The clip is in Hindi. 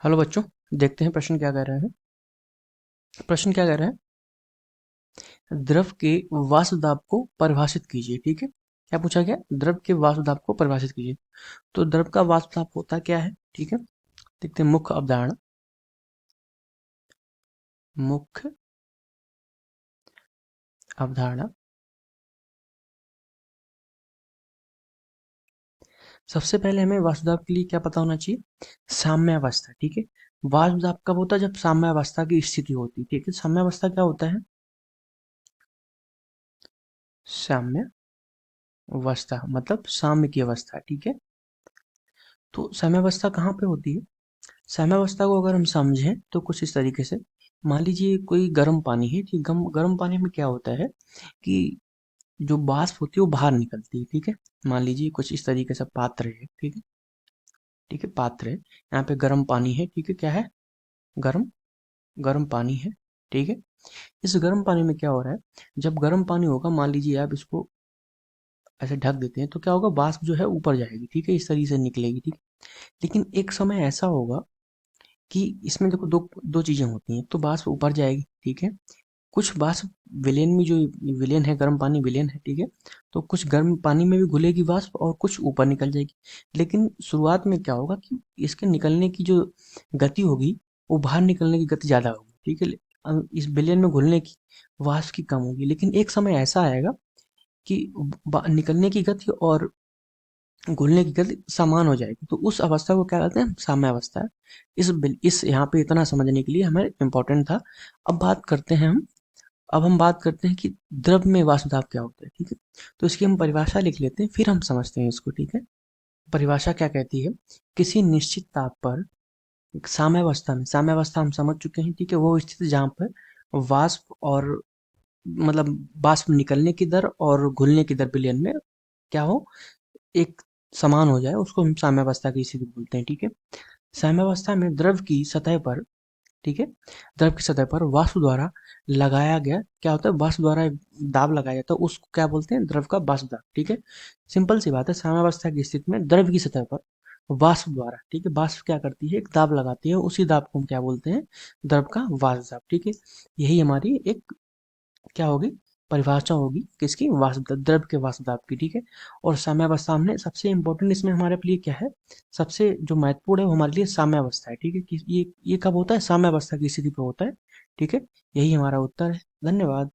हेलो बच्चों, देखते हैं प्रश्न क्या कह रहे हैं। प्रश्न क्या कह रहे हैं? द्रव के वाष्प दाब को परिभाषित कीजिए। ठीक है, क्या पूछा गया? द्रव के वाष्प दाब को परिभाषित कीजिए। तो द्रव का वाष्प दाब होता क्या है? ठीक है, देखते हैं। मुख्य अवधारणा। मुख्य अवधारणा। सबसे पहले हमें वाष्प दाब के लिए क्या पता होना चाहिए? साम्यावस्था। ठीक है, वाष्प दाब कब होता है? जब साम्यावस्था की स्थिति होती है। ठीक है, साम्यावस्था क्या होता है? साम्यावस्था मतलब साम्य की अवस्था। ठीक है, तो साम्यावस्था कहाँ पे होती है? साम्यावस्था को अगर हम समझें तो कुछ इस तरीके से, मान लीजिए कोई गर्म पानी है। ठीक, गर्म पानी में क्या होता है कि जो वाष्प होती है वो बाहर निकलती है। ठीक है, मान लीजिए कुछ इस तरीके से पात्र है। ठीक है, ठीक है, पात्र है, यहाँ पे गर्म पानी है। ठीक है, क्या है? गर्म गर्म पानी है। ठीक है, इस गर्म पानी में क्या हो रहा है? जब गर्म पानी होगा, मान लीजिए आप इसको ऐसे ढक देते हैं, तो क्या होगा? वाष्प जो है ऊपर जाएगी। ठीक है, इस तरीके से निकलेगी। ठीक है, लेकिन एक समय ऐसा होगा कि इसमें देखो दो दो चीजें होती हैं। तो वाष्प ऊपर जाएगी। ठीक है, कुछ वाष्प विलेन में, जो विलेन है, गर्म पानी विलेन है। ठीक है, तो कुछ गर्म पानी में भी घुलेगी वाष्प और कुछ ऊपर निकल जाएगी। लेकिन शुरुआत में क्या होगा कि इसके निकलने की जो गति होगी, वो बाहर निकलने की गति ज्यादा होगी। ठीक है, इस विलेन में घुलने की वाष्प की कम होगी। लेकिन एक समय ऐसा आएगा कि निकलने की गति और घुलने की गति समान हो जाएगी। तो उस अवस्था को क्या कहते हैं? साम्यावस्था है। इस यहाँ पे इतना समझने के लिए हमें इम्पोर्टेंट था। अब बात करते हैं हम अब हम बात करते हैं कि द्रव में वाष्प दाब क्या होता है। ठीक है, तो इसकी हम परिभाषा लिख लेते हैं, फिर हम समझते हैं इसको। ठीक है, परिभाषा क्या कहती है? किसी निश्चित ताप पर साम्यावस्था हम समझ चुके हैं। ठीक है, वो स्थिति जहाँ पर वाष्प और मतलब वाष्प निकलने की दर और घुलने की दर विलयन में क्या हो, एक समान हो जाए, उसको हम साम्यावस्था की स्थिति बोलते हैं। ठीक है, साम्यावस्था में द्रव की सतह पर, ठीक है, द्रव की सतह पर वाष्प द्वारा लगाया गया, क्या होता है? वाष्प द्वारा दाब लगाया जाता है, उसको क्या बोलते हैं? द्रव का वाष्प दाब। ठीक है, सिंपल सी बात है। साम्यावस्था की स्थिति में द्रव की सतह पर वाष्प द्वारा, ठीक है, वाष्प क्या करती है? एक दाब लगाती है, उसी दाब को हम क्या बोलते हैं? द्रव का वाष्प दाब। ठीक है, यही हमारी एक क्या होगी? परिभाषा होगी किसकी? वाष्प द्रव के वाष्प दाब की। ठीक है, और साम्यावस्था हमने सबसे इंपॉर्टेंट इसमें हमारे लिए क्या है? सबसे जो महत्वपूर्ण है वो हमारे लिए साम्यावस्था है। ठीक है, कि ये कब होता है? साम्यावस्था की स्थिति पे होता है। ठीक है, यही हमारा उत्तर है। धन्यवाद।